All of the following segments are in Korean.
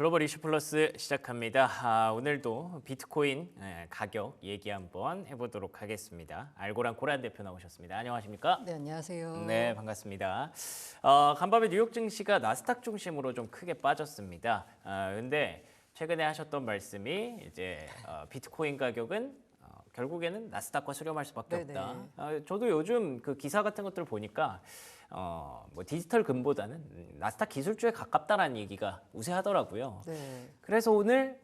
글로벌 이슈 플러스 시작합니다. 오늘도 비트코인 가격 얘기 한번 해보도록 하겠습니다. 알고랑 고란 대표 나오셨습니다. 안녕하십니까? 네, 안녕하세요. 네, 반갑습니다. 간밤에 뉴욕 증시가 나스닥 중심으로 좀 크게 빠졌습니다. 근데 최근에 하셨던 말씀이 이제 비트코인 가격은 결국에는 나스닥과 수렴할 수밖에 네네. 없다. 저도 요즘 그 기사 같은 것들 보니까 뭐 디지털 금보다는 나스닥 기술주에 가깝다라는 얘기가 우세하더라고요. 네. 그래서 오늘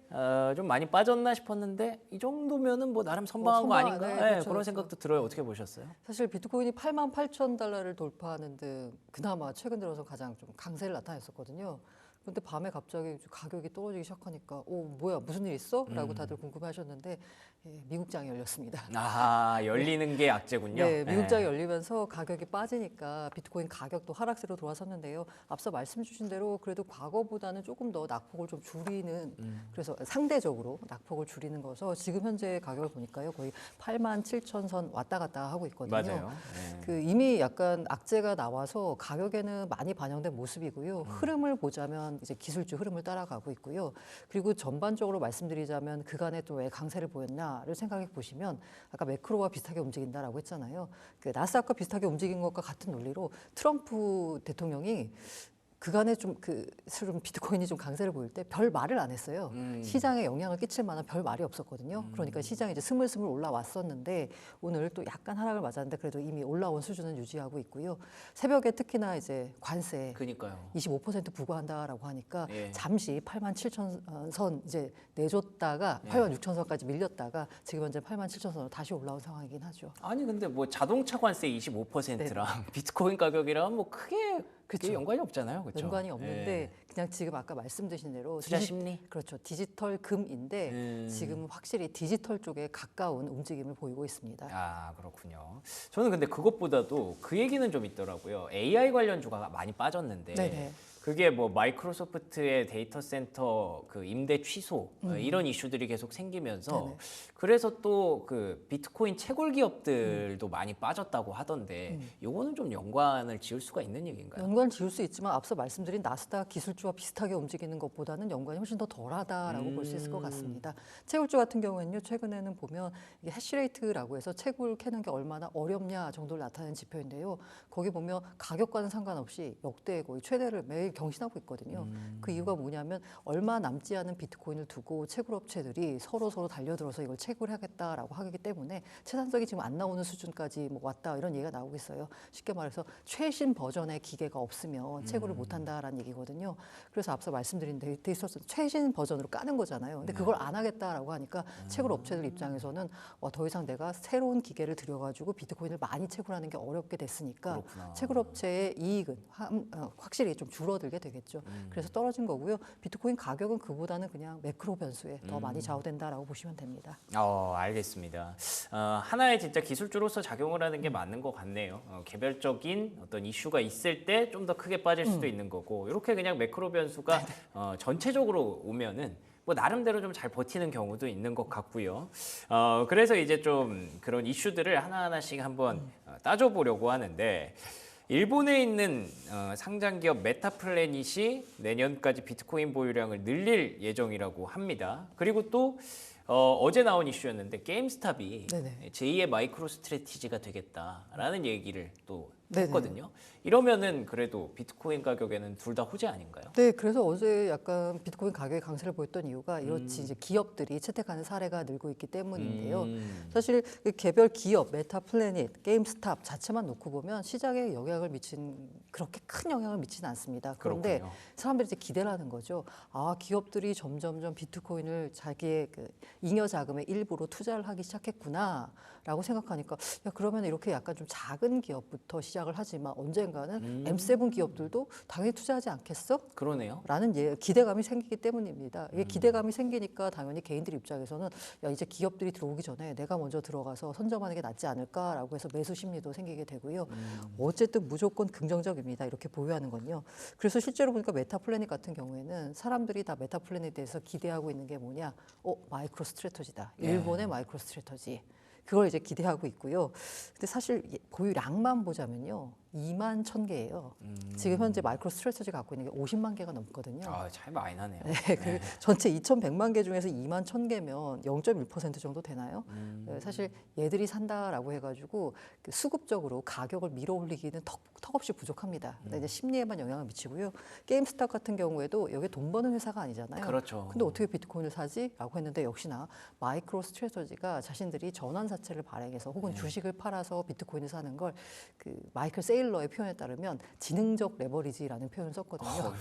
좀 많이 빠졌나 싶었는데 이 정도면은 뭐 나름 선방한 거 선방, 아닌가? 네, 네, 그렇죠, 그런 그렇죠. 생각도 들어요. 어떻게 보셨어요? 사실 비트코인이 88,000달러를 돌파하는 등 그나마 최근 들어서 가장 좀 강세를 나타냈었거든요. 근데 밤에 갑자기 가격이 떨어지기 시작하니까 뭐야 무슨 일 있어? 라고 다들 궁금해하셨는데 미국장이 열렸습니다. 열리는 게 악재군요. 네, 미국장이 열리면서 가격이 빠지니까 비트코인 가격도 하락세로 돌아섰는데요. 앞서 말씀 주신 대로 그래도 과거보다는 조금 더 낙폭을 좀 줄이는 그래서 상대적으로 낙폭을 줄이는 거서 지금 현재 가격을 보니까요. 거의 87,000선 왔다 갔다 하고 있거든요. 맞아요. 그 이미 약간 악재가 나와서 가격에는 많이 반영된 모습이고요. 흐름을 보자면 이제 기술주 흐름을 따라가고 있고요. 그리고 전반적으로 말씀드리자면 그간에 또 왜 강세를 보였냐를 생각해 보시면 아까 매크로와 비슷하게 움직인다라고 했잖아요. 그 나스닥과 비슷하게 움직인 것과 같은 논리로 트럼프 대통령이 그간에 좀 비트코인이 좀 강세를 보일 때 별 말을 안 했어요. 시장에 영향을 끼칠 만한 별 말이 없었거든요. 그러니까 시장이 이제 스물스물 올라왔었는데 오늘 또 약간 하락을 맞았는데 그래도 이미 올라온 수준은 유지하고 있고요. 새벽에 특히나 이제 관세 그니까요. 25% 부과한다라고 하니까 예. 잠시 87,000선 이제 내줬다가 86,000선까지 밀렸다가 지금 현재 87,000선으로 다시 올라온 상황이긴 하죠. 아니 근데 뭐 자동차 관세 25%랑 비트코인 가격이랑 뭐 크게 그게 연관이 없잖아요. 그렇죠? 연관이 없는데 그냥 지금 아까 말씀드린 대로 투자 심리? 그렇죠. 디지털 금인데 지금 확실히 디지털 쪽에 가까운 움직임을 보이고 있습니다. 그렇군요. 저는 근데 그것보다도 그 얘기는 좀 있더라고요. AI 관련 주가가 많이 빠졌는데 네네. 그게 뭐 마이크로소프트의 데이터 센터 그 임대 취소 이런 이슈들이 계속 생기면서 네네. 그래서 또 그 비트코인 채굴 기업들도 많이 빠졌다고 하던데 요거는 좀 연관을 지을 수가 있는 얘기인가요? 연관 지을 수 있지만 앞서 말씀드린 나스닥 기술주와 비슷하게 움직이는 것보다는 연관이 훨씬 더 덜하다라고 볼 수 있을 것 같습니다. 채굴주 같은 경우에는요, 최근에는 보면 이게 해시레이트라고 해서 채굴 캐는 게 얼마나 어렵냐 정도를 나타내는 지표인데요. 거기 보면 가격과는 상관없이 역대 거의 최대를 매일 경신하고 있거든요. 그 이유가 뭐냐면 얼마 남지 않은 비트코인을 두고 채굴업체들이 서로 달려들어서 이걸 채굴하겠다라고 하기 때문에 채산성이 지금 안 나오는 수준까지 뭐 왔다 이런 얘기가 나오고 있어요. 쉽게 말해서 최신 버전의 기계가 없으면 채굴을 못한다라는 얘기거든요. 그래서 앞서 말씀드린 데이터 최신 버전으로 까는 거잖아요. 근데 그걸 안 하겠다라고 하니까 채굴업체들 입장에서는 더 이상 내가 새로운 기계를 들여가지고 비트코인을 많이 채굴하는 게 어렵게 됐으니까 그렇구나. 채굴업체의 이익은 확실히 좀 줄어들게 되겠죠. 그래서 떨어진 거고요. 비트코인 가격은 그보다는 그냥 매크로 변수에 더 많이 좌우된다라고 보시면 됩니다. 알겠습니다. 하나의 진짜 기술주로서 작용을 하는 게 맞는 것 같네요. 개별적인 어떤 이슈가 있을 때 좀 더 크게 빠질 수도 있는 거고 이렇게 그냥 매크로 변수가 전체적으로 오면은 뭐 나름대로 좀 잘 버티는 경우도 있는 것 같고요. 그래서 이제 좀 그런 이슈들을 하나하나씩 한번 따져보려고 하는데 일본에 있는 상장 기업 메타플래닛이 내년까지 비트코인 보유량을 늘릴 예정이라고 합니다. 그리고 또 어제 나온 이슈였는데 게임스탑이 네네. 제2의 마이크로 스트래티지가 되겠다라는 얘기를 또 네네. 했거든요. 이러면은 그래도 비트코인 가격에는 둘 다 호재 아닌가요? 네, 그래서 어제 약간 비트코인 가격의 강세를 보였던 이유가 이렇지 이제 기업들이 채택하는 사례가 늘고 있기 때문인데요. 사실 그 개별 기업, 메타플래닛, 게임스탑 자체만 놓고 보면 시장에 그렇게 큰 영향을 미치진 않습니다. 그런데 그렇군요. 사람들이 이제 기대를 하는 거죠. 기업들이 점점점 비트코인을 자기의 그 잉여 자금의 일부로 투자를 하기 시작했구나라고 생각하니까 그러면 이렇게 약간 좀 작은 기업부터 시작을 하지만 언젠가는 M7 기업들도 당연히 투자하지 않겠어? 그러네요. 라는 기대감이 생기기 때문입니다. 이게 기대감이 생기니까 당연히 개인들 입장에서는 이제 기업들이 들어오기 전에 내가 먼저 들어가서 선점하는 게 낫지 않을까라고 해서 매수 심리도 생기게 되고요. 어쨌든 무조건 긍정적입니다. 이렇게 보유하는 건요. 그래서 실제로 보니까 메타플래닛 같은 경우에는 사람들이 다 메타플래닛에 대해서 기대하고 있는 게 뭐냐? 마이크로 스트래터지다. 일본의 마이크로 스트래터지. 그걸 이제 기대하고 있고요. 근데 사실 보유량만 보자면요. 2만 1,000개예요. 지금 현재 마이크로 스트래티지가 갖고 있는 게 50만 개가 넘거든요. 아, 차이 많이 나네요. 네, 그 전체 2,100만 개 중에서 2만 1,000개면 0.1% 정도 되나요? 네, 사실 얘들이 산다라고 해가지고 그 수급적으로 가격을 밀어올리기는 턱없이 부족합니다. 근데 이제 심리에만 영향을 미치고요. 게임스탑 같은 경우에도 여기 돈 버는 회사가 아니잖아요. 그렇죠. 근데 어떻게 비트코인을 사지? 라고 했는데 역시나 마이크로 스트래티지가 자신들이 전환사채를 발행해서 혹은 주식을 팔아서 비트코인을 사는 걸 그 마이클 세일러의 표현에 따르면 지능적 레버리지라는 표현을 썼거든요.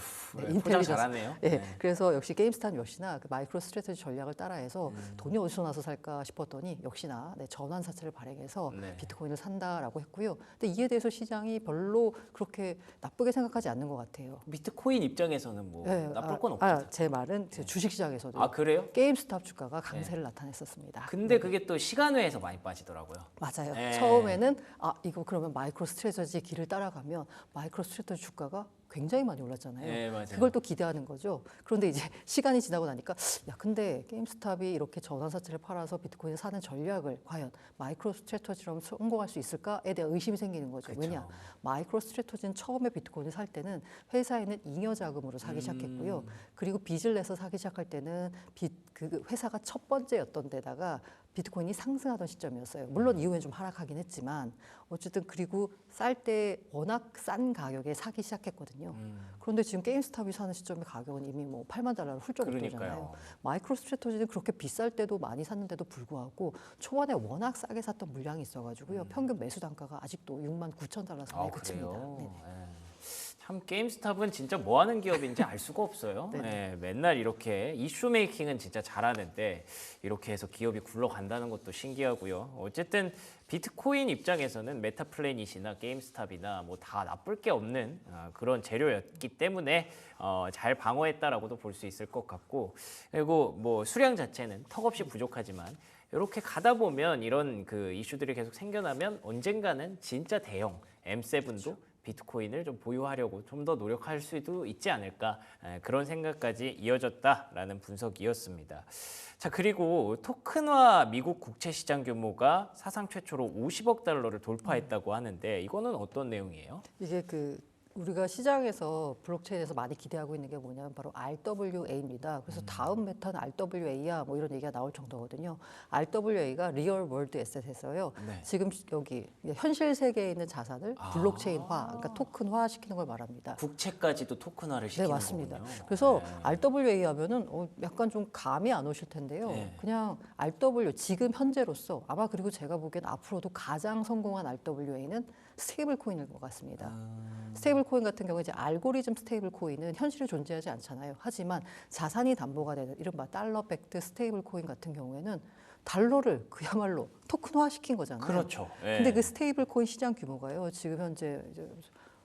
포장 잘하네요. 네, 그래서 역시 게임스탑 역시나 그 마이크로 스트래티지 전략을 따라해서 돈이 어디서 나서 살까 싶었더니 역시나 전환사채를 발행해서 네. 비트코인을 산다라고 했고요. 근데 이에 대해서 시장이 별로 그렇게 나쁘게 생각하지 않는 것 같아요. 비트코인 입장에서는 뭐 네, 나쁠 건 없죠. 제 말은 주식시장에서도 아, 그래요? 게임스탑 주가가 강세를 나타냈었습니다. 근데 그게 또 시간외에서 많이 빠지더라고요. 맞아요. 네. 처음에는 이거 그러면 마이크로 스트래티지 길을 따라가면 마이크로 스트래티지 주가가 굉장히 많이 올랐잖아요. 네, 맞아요. 그걸 또 기대하는 거죠. 그런데 이제 시간이 지나고 나니까 야 근데 게임스탑이 이렇게 전환사채를 팔아서 비트코인을 사는 전략을 과연 마이크로 스트래티지처럼 성공할 수 있을까에 대한 의심이 생기는 거죠. 그쵸. 왜냐? 마이크로 스트래티지는 처음에 비트코인을 살 때는 회사에는 잉여 자금으로 사기 시작했고요. 그리고 빚을 내서 사기 시작할 때는 그 회사가 첫 번째였던 데다가 비트코인이 상승하던 시점이었어요. 물론 이후엔 좀 하락하긴 했지만 어쨌든 그리고 쌀 때 워낙 싼 가격에 사기 시작했거든요. 그런데 지금 게임스탑이 사는 시점에 가격은 이미 뭐 8만 달러를 훌쩍 그러니까요. 넘잖아요. 마이크로 스트래티지는 그렇게 비쌀 때도 많이 샀는데도 불구하고 초반에 워낙 싸게 샀던 물량이 있어가지고요. 평균 매수 단가가 아직도 6만 9천 달러 선에 그칩니다. 그래요? 네. 네. 참 게임스탑은 진짜 뭐 하는 기업인지 알 수가 없어요. 네, 맨날 이렇게 이슈 메이킹은 진짜 잘하는데 이렇게 해서 기업이 굴러간다는 것도 신기하고요. 어쨌든 비트코인 입장에서는 메타플래닛이나 게임스탑이나 뭐 다 나쁠 게 없는 그런 재료였기 때문에 잘 방어했다라고도 볼 수 있을 것 같고, 그리고 뭐 수량 자체는 턱없이 부족하지만 이렇게 가다 보면 이런 그 이슈들이 계속 생겨나면 언젠가는 진짜 대형 M7도 비트코인을 좀 보유하려고 좀 더 노력할 수도 있지 않을까, 그런 생각까지 이어졌다라는 분석이었습니다. 자, 그리고 토큰화 미국 국채 시장 규모가 사상 최초로 50억 달러를 돌파했다고 하는데 이거는 어떤 내용이에요? 이게 우리가 시장에서 블록체인에서 많이 기대하고 있는 게 뭐냐면 바로 RWA입니다. 그래서 다음 메타는 RWA야 뭐 이런 얘기가 나올 정도거든요. RWA가 리얼 월드 에셋에서요. 네. 지금 여기 현실 세계에 있는 자산을 블록체인화, 그러니까 토큰화 시키는 걸 말합니다. 국채까지도 토큰화를 시키는 네, 맞습니다. 거군요. 그래서 네. RWA 하면은 약간 좀 감이 안 오실 텐데요. 네. 그냥 RW 지금 현재로서 아마 그리고 제가 보기엔 앞으로도 가장 성공한 RWA는 스테이블 코인일 것 같습니다. 스테이블 코인 같은 경우 이제 알고리즘 스테이블 코인은 현실에 존재하지 않잖아요. 하지만 자산이 담보가 되는 이른바 달러 백드 스테이블 코인 같은 경우에는 달러를 그야말로 토큰화 시킨 거잖아요. 그렇죠. 예. 근데 그 스테이블 코인 시장 규모가요. 지금 현재 이제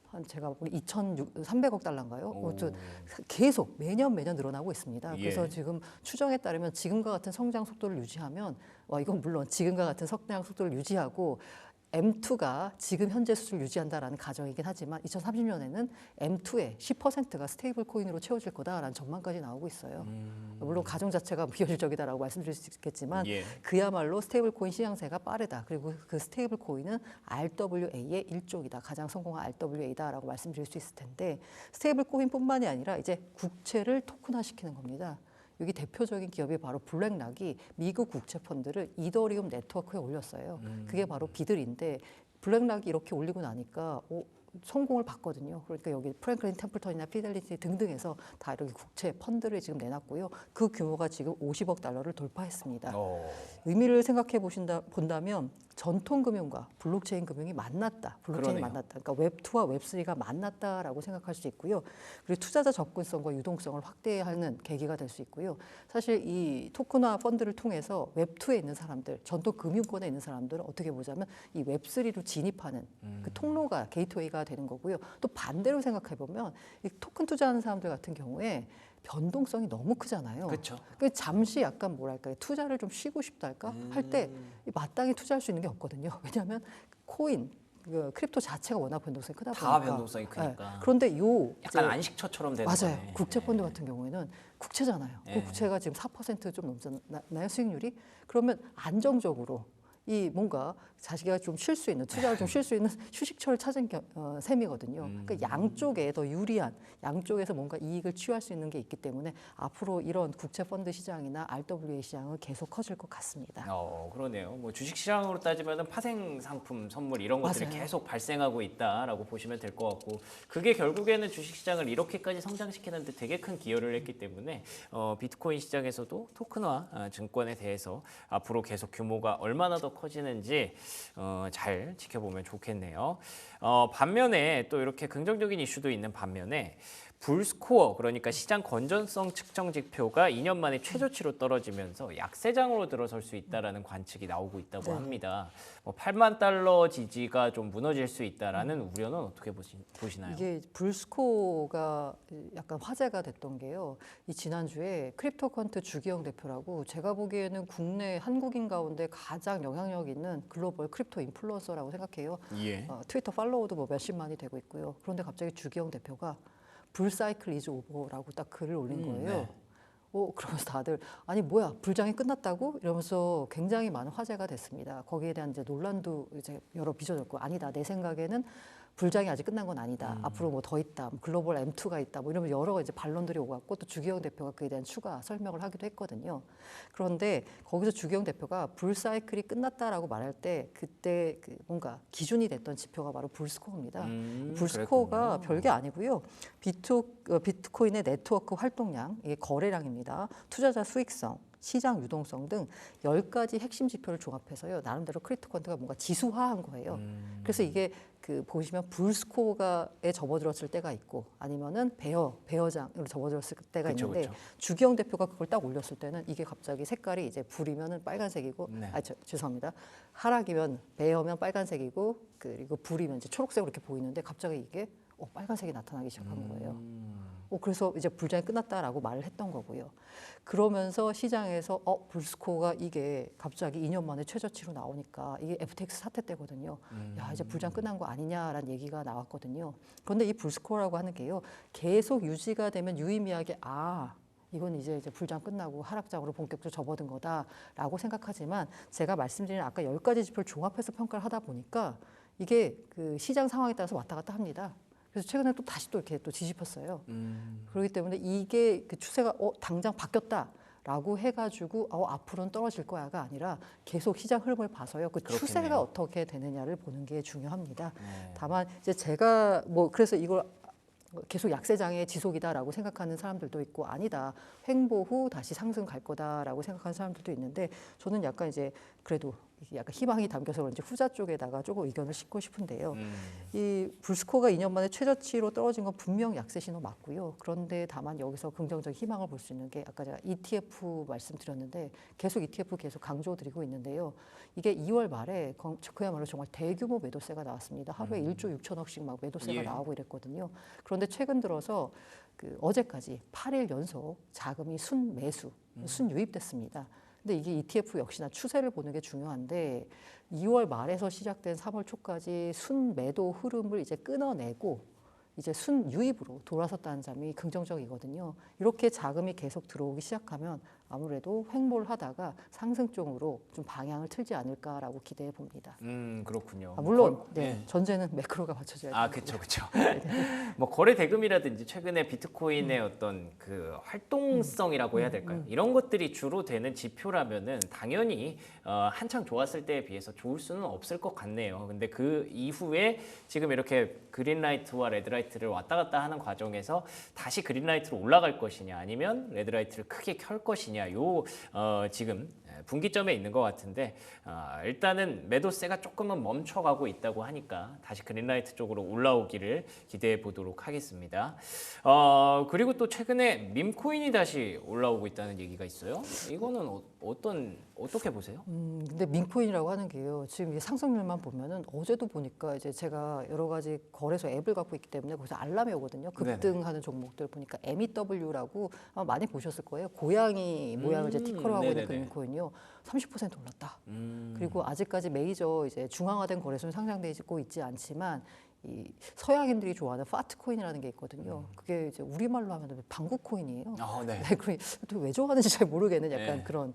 한 제가 보기 2,300억 달러인가요? 아무튼 계속 매년 늘어나고 있습니다. 예. 그래서 지금 추정에 따르면 지금과 같은 성장 속도를 유지하면 이건 물론 지금과 같은 성장 속도를 유지하고 M2가 지금 현재 수준을 유지한다라는 가정이긴 하지만 2030년에는 M2의 10%가 스테이블 코인으로 채워질 거다라는 전망까지 나오고 있어요. 물론 가정 자체가 비현실적이다라고 말씀드릴 수 있겠지만 예. 그야말로 스테이블 코인 시장세가 빠르다. 그리고 그 스테이블 코인은 RWA의 일종이다. 가장 성공한 RWA다라고 말씀드릴 수 있을 텐데 스테이블 코인뿐만이 아니라 이제 국채를 토큰화시키는 겁니다. 여기 대표적인 기업이 바로 블랙락이 미국 국채 펀드를 이더리움 네트워크에 올렸어요. 그게 바로 비들인데 블랙락이 이렇게 올리고 나니까 성공을 봤거든요. 그러니까 여기 프랭클린 템플턴이나 피델리티 등등에서 다 이렇게 국채 펀드를 지금 내놨고요. 그 규모가 지금 50억 달러를 돌파했습니다. 의미를 생각해 본다면 전통 금융과 블록체인 금융이 만났다. 블록체인이 그러네요. 만났다. 그러니까 웹2와 웹3가 만났다라고 생각할 수 있고요. 그리고 투자자 접근성과 유동성을 확대하는 계기가 될 수 있고요. 사실 이 토큰화 펀드를 통해서 웹2에 있는 사람들, 전통 금융권에 있는 사람들은 어떻게 보자면 이 웹3로 진입하는 그 통로가 게이트웨이가 되는 거고요. 또 반대로 생각해 보면 이 토큰 투자하는 사람들 같은 경우에 변동성이 너무 크잖아요. 그렇죠. 그 잠시 약간 뭐랄까요, 투자를 좀 쉬고 싶달까 할 때 마땅히 투자할 수 있는 게 없거든요. 왜냐하면 코인, 크립토 자체가 워낙 변동성이 크다 보니까. 다 변동성이 크니까. 네. 그런데 약간 안식처처럼 되는 맞아요. 거네. 국채 펀드 같은 경우에는 국채잖아요. 네. 그 국채가 지금 4% 좀 넘잖아요, 수익률이. 그러면 안정적으로 이 뭔가 자기가 좀 쉴 수 있는 투자를 좀 쉴 수 있는 휴식처를 찾은 셈이거든요. 그러니까 양쪽에 더 유리한 양쪽에서 뭔가 이익을 취할 수 있는 게 있기 때문에 앞으로 이런 국채 펀드 시장이나 RWA 시장은 계속 커질 것 같습니다. 그러네요. 뭐 주식 시장으로 따지면은 파생 상품 선물 이런 것들이 맞아요. 계속 발생하고 있다라고 보시면 될 것 같고 그게 결국에는 주식 시장을 이렇게까지 성장시키는데 되게 큰 기여를 했기 때문에 비트코인 시장에서도 토큰화 증권에 대해서 앞으로 계속 규모가 얼마나 더 커지는지 잘 지켜보면 좋겠네요. 반면에 또 이렇게 긍정적인 이슈도 있는 반면에 불스코어 그러니까 시장 건전성 측정 지표가 2년 만에 최저치로 떨어지면서 약세장으로 들어설 수 있다라는 관측이 나오고 있다고 네. 합니다. 뭐 8만 달러 지지가 좀 무너질 수 있다라는 우려는 어떻게 보시나요? 이게 불스코어가 약간 화제가 됐던 게요. 이 지난주에 크립토컨트 주기영 대표라고 제가 보기에는 국내 한국인 가운데 가장 영향력 있는 글로벌 크립토 인플루언서라고 생각해요. 예. 트위터 팔로워도 뭐 몇십만이 되고 있고요. 그런데 갑자기 주기영 대표가 불사이클 이즈 오버라고 딱 글을 올린 거예요. 네. 그러면서 다들 아니 뭐야 불장이 끝났다고 이러면서 굉장히 많은 화제가 됐습니다. 거기에 대한 이제 논란도 이제 여러 빚어졌고 아니다 내 생각에는 불장이 아직 끝난 건 아니다. 앞으로 뭐 더 있다. 뭐 글로벌 M2가 있다. 뭐 이러면 여러 이제 반론들이 오갔고 또 주기영 대표가 그에 대한 추가 설명을 하기도 했거든요. 그런데 거기서 주기영 대표가 불사이클이 끝났다라고 말할 때 그때 그 뭔가 기준이 됐던 지표가 바로 불스코어입니다. 불스코어가 그랬군요. 별게 아니고요. 비트코인의 네트워크 활동량, 이게 거래량입니다. 투자자 수익성, 시장 유동성 등 10가지 핵심 지표를 종합해서요. 나름대로 크립토컨트가 뭔가 지수화한 거예요. 그래서 이게 그 보시면 불스코어가에 접어들었을 때가 있고 아니면은 베어장으로 접어들었을 때가 그쵸, 있는데 그쵸. 주기영 대표가 그걸 딱 올렸을 때는 이게 갑자기 색깔이 이제 불이면은 빨간색이고 네. 죄송합니다. 하락이면 베어면 빨간색이고 그리고 불이면 이제 초록색으로 이렇게 보이는데 갑자기 이게 빨간색이 나타나기 시작한 거예요. 그래서 이제 불장이 끝났다라고 말을 했던 거고요. 그러면서 시장에서 불스코어가 이게 갑자기 2년 만에 최저치로 나오니까 이게 FTX 사태 때거든요. 야 이제 불장 끝난 거 아니냐라는 얘기가 나왔거든요. 그런데 이 불스코어라고 하는 게요. 계속 유지가 되면 유의미하게 이건 이제 불장 끝나고 하락장으로 본격적으로 접어든 거다라고 생각하지만 제가 말씀드린 아까 10가지 지표를 종합해서 평가를 하다 보니까 이게 그 시장 상황에 따라서 왔다 갔다 합니다. 그래서 최근에 또 다시 또 이렇게 또 뒤집혔어요. 그렇기 때문에 이게 그 추세가 당장 바뀌었다라고 해가지고 앞으로는 떨어질 거야가 아니라 계속 시장 흐름을 봐서요. 그 그렇겠네요. 추세가 어떻게 되느냐를 보는 게 중요합니다. 네. 다만 이제 제가 뭐 그래서 이걸 계속 약세장의 지속이다라고 생각하는 사람들도 있고 아니다. 횡보 후 다시 상승 갈 거다라고 생각하는 사람들도 있는데 저는 약간 이제 그래도 이게 약간 희망이 담겨서 그런지 후자 쪽에다가 조금 의견을 싣고 싶은데요. 이 불스코어가 2년 만에 최저치로 떨어진 건 분명 약세 신호 맞고요. 그런데 다만 여기서 긍정적인 희망을 볼 수 있는 게 아까 제가 ETF 말씀드렸는데 계속 ETF 계속 강조드리고 있는데요. 이게 2월 말에 그야말로 정말 대규모 매도세가 나왔습니다. 하루에 1조 6천억씩 막 매도세가 예. 나오고 이랬거든요. 그런데 최근 들어서 그 어제까지 8일 연속 자금이 순매수, 순유입됐습니다. 근데 이게 ETF 역시나 추세를 보는 게 중요한데 2월 말에서 시작된 3월 초까지 순매도 흐름을 이제 끊어내고 이제 순유입으로 돌아섰다는 점이 긍정적이거든요. 이렇게 자금이 계속 들어오기 시작하면 아무래도 횡보를 하다가 상승 쪽으로 좀 방향을 틀지 않을까라고 기대해 봅니다. 그렇군요. 물론 네. 전제는 매크로가 받쳐줘야 돼요. 그렇죠. 뭐 거래 대금이라든지 최근에 비트코인의 어떤 그 활동성이라고 해야 될까요? 이런 것들이 주로 되는 지표라면은 당연히 한창 좋았을 때에 비해서 좋을 수는 없을 것 같네요. 근데 그 이후에 지금 이렇게 그린라이트와 레드라이트를 왔다 갔다 하는 과정에서 다시 그린라이트로 올라갈 것이냐 아니면 레드라이트를 크게 켤 것이냐 요 지금 분기점에 있는 것 같은데 일단은 매도세가 조금은 멈춰가고 있다고 하니까 다시 그린라이트 쪽으로 올라오기를 기대해 보도록 하겠습니다. 그리고 또 최근에 밈코인이 다시 올라오고 있다는 얘기가 있어요. 이거는 어떻게 보세요? 근데 민코인이라고 하는 게요. 지금 이 상승률만 보면은 어제도 보니까 이제 제가 여러 가지 거래소 앱을 갖고 있기 때문에 거기서 알람이 오거든요. 급등하는 종목들 보니까 MEW라고 아마 많이 보셨을 거예요. 고양이 모양을 이제 티커로 하고 있는 그 네네네. 민코인이요. 30% 올랐다. 그리고 아직까지 메이저 이제 중앙화된 거래소는 상장되고 있지 않지만 이 서양인들이 좋아하는 파트 코인이라는 게 있거든요. 그게 이제 우리말로 하면 방구 코인이에요. 네. 네, 왜 좋아하는지 잘 모르겠는 약간 네. 그런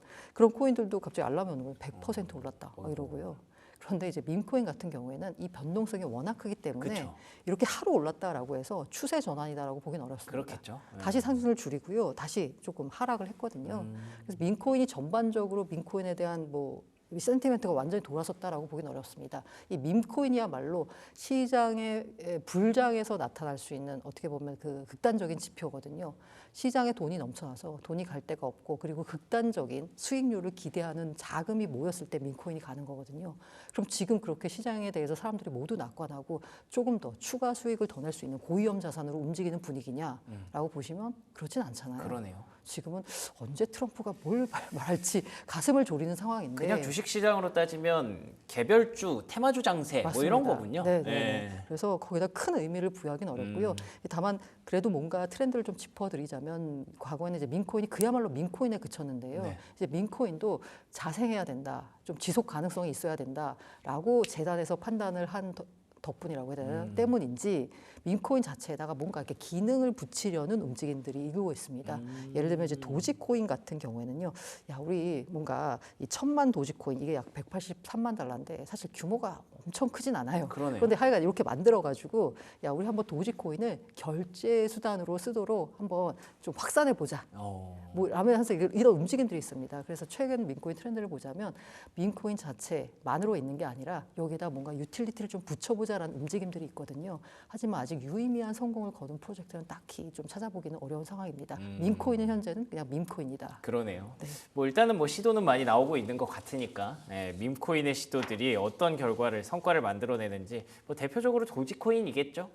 코인들도 갑자기 알람이 오는 거예요. 100% 올랐다 막 이러고요. 그런데 이제 밈코인 같은 경우에는 이 변동성이 워낙 크기 때문에 그쵸. 이렇게 하루 올랐다라고 해서 추세 전환이다라고 보기는 어렵습니다. 그렇겠죠. 네. 다시 상승을 줄이고요. 다시 조금 하락을 했거든요. 그래서 민코인이 전반적으로 민코인에 대한 뭐 센티멘트가 완전히 돌아섰다라고 보기는 어렵습니다. 이 밈코인이야말로 시장의 불장에서 나타날 수 있는 어떻게 보면 그 극단적인 지표거든요. 시장에 돈이 넘쳐나서 돈이 갈 데가 없고 그리고 극단적인 수익률을 기대하는 자금이 모였을 때 밈코인이 가는 거거든요. 그럼 지금 그렇게 시장에 대해서 사람들이 모두 낙관하고 조금 더 추가 수익을 더 낼 수 있는 고위험 자산으로 움직이는 분위기냐라고 보시면 그렇진 않잖아요. 그러네요. 지금은 언제 트럼프가 뭘 말할지 가슴을 졸이는 상황인데 그냥 주식 시장으로 따지면 개별주, 테마주 장세 뭐 이런 맞습니다. 거군요. 네, 네. 네. 그래서 거기다 큰 의미를 부여하기는 어렵고요. 다만 그래도 뭔가 트렌드를 좀 짚어드리자면 과거에는 이제 민코인이 그야말로 민코인에 그쳤는데요. 네. 이제 민코인도 자생해야 된다, 좀 지속 가능성이 있어야 된다라고 재단에서 판단을 한 덕분이라고 해야 되나 때문인지 민코인 자체에다가 뭔가 이렇게 기능을 붙이려는 움직임들이 일고 있습니다. 예를 들면 이제 도지코인 같은 경우에는요, 야 우리 뭔가 이 1,000만 도지코인 이게 약 183만 달러인데 사실 규모가 엄청 크진 않아요. 그러네요. 그런데 하여간 이렇게 만들어가지고 야 우리 한번 도지코인을 결제 수단으로 쓰도록 한번 좀 확산해 보자. 뭐 라면 항상 이런 움직임들이 있습니다. 그래서 최근 민코인 트렌드를 보자면 민코인 자체만으로 있는 게 아니라 여기다 뭔가 유틸리티를 좀 붙여보자라는 움직임들이 있거든요. 하지만 아직 유의미한 성공을 거둔 프로젝트는 딱히 좀 찾아보기는 어려운 상황입니다. 민코인은 현재는 그냥 밈코인이다. 그러네요. 네. 뭐 일단은 뭐 시도는 많이 나오고 있는 것 같으니까 밈코인의 시도들이 어떤 성과를 만들어내는지 뭐 대표적으로 도지코인이겠죠.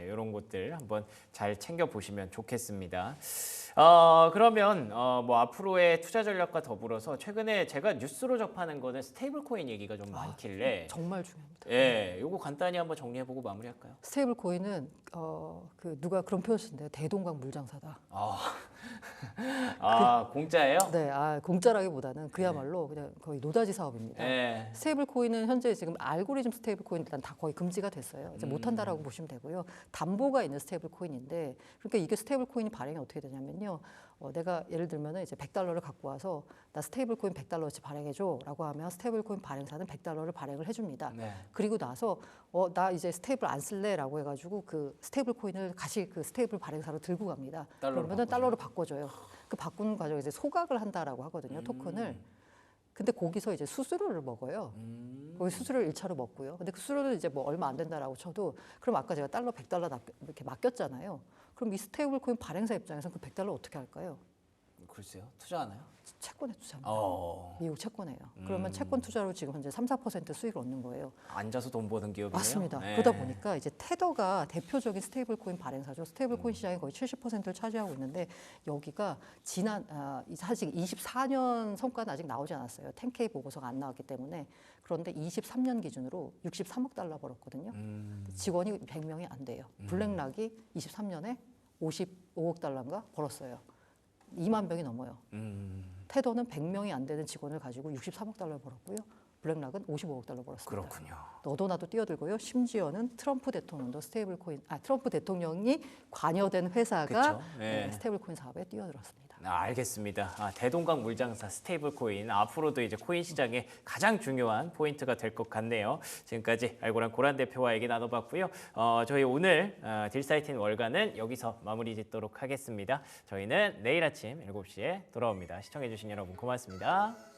이런 것들 한번 잘 챙겨 보시면 좋겠습니다. 그러면 뭐 앞으로의 투자 전략과 더불어서 최근에 제가 뉴스로 접하는 거는 스테이블 코인 얘기가 좀 많길래 정말 중요합니다. 요거 간단히 한번 정리해보고 마무리할까요? 스테이블 코인은 그 누가 그런 표현 쓰는데요. 대동강 물장사다. 공짜예요? 네, 공짜라기보다는 그야말로 그냥 거의 노다지 사업입니다. 네. 스테이블 코인은 현재 지금 알고리즘 스테이블 코인 일단 다 거의 금지가 됐어요. 이제 못한다라고 보시면 되고요. 담보가 있는 스테이블 코인인데, 그러니까 이게 스테이블 코인이 발행이 어떻게 되냐면요. 내가 예를 들면은 이제 $100를 갖고 와서 나 스테이블 코인 $100어치 발행해줘라고 하면 스테이블 코인 발행사는 $100를 발행을 해줍니다. 네. 그리고 나서 나 이제 스테이블 안 쓸래라고 해가지고 그 스테이블 코인을 다시 그 스테이블 발행사로 들고 갑니다. 그러면은 달러로 바꿔줘요. 그 바꾸는 과정에 이제 소각을 한다라고 하거든요. 토큰을. 근데 거기서 이제 수수료를 먹어요. 거기 수수료를 1차로 먹고요. 근데 그 수수료는 이제 뭐 얼마 안 된다라고 쳐도 그럼 아까 제가 달러 $100 이렇게 맡겼잖아요. 그럼 이 스테이블 코인 발행사 입장에서는 그 $100 어떻게 할까요? 글쎄요. 투자하나요? 채권에 투자합니다. 어. 미국 채권이에요. 그러면 채권 투자로 지금 현재 3~4% 수익을 얻는 거예요. 앉아서 돈 버는 기업이네요. 맞습니다. 네. 그러다 보니까 이제 테더가 대표적인 스테이블 코인 발행사죠. 스테이블 코인 시장이 거의 70%를 차지하고 있는데 여기가 사실 24년 성과는 아직 나오지 않았어요. 10K 보고서가 안 나왔기 때문에. 그런데 23년 기준으로 63억 달러 벌었거든요. 직원이 100명이 안 돼요. 블랙락이 23년에 55억 달러인가 벌었어요. 2만 명이 넘어요. 테더는 100명이 안 되는 직원을 가지고 63억 달러를 벌었고요. 블랙락은 55억 달러 벌었습니다. 그렇군요. 너도 나도 뛰어들고요. 심지어는 트럼프 대통령도 트럼프 대통령이 관여된 회사가 그쵸? 네. 스테이블 코인 사업에 뛰어들었습니다. 알겠습니다. 대동강 물장사 스테이블 코인 앞으로도 이제 코인 시장의 가장 중요한 포인트가 될 것 같네요. 지금까지 알고란 고란 대표와 얘기 나눠봤고요. 저희 오늘 딜사이팅 월간은 여기서 마무리 짓도록 하겠습니다. 저희는 내일 아침 7시에 돌아옵니다. 시청해주신 여러분 고맙습니다.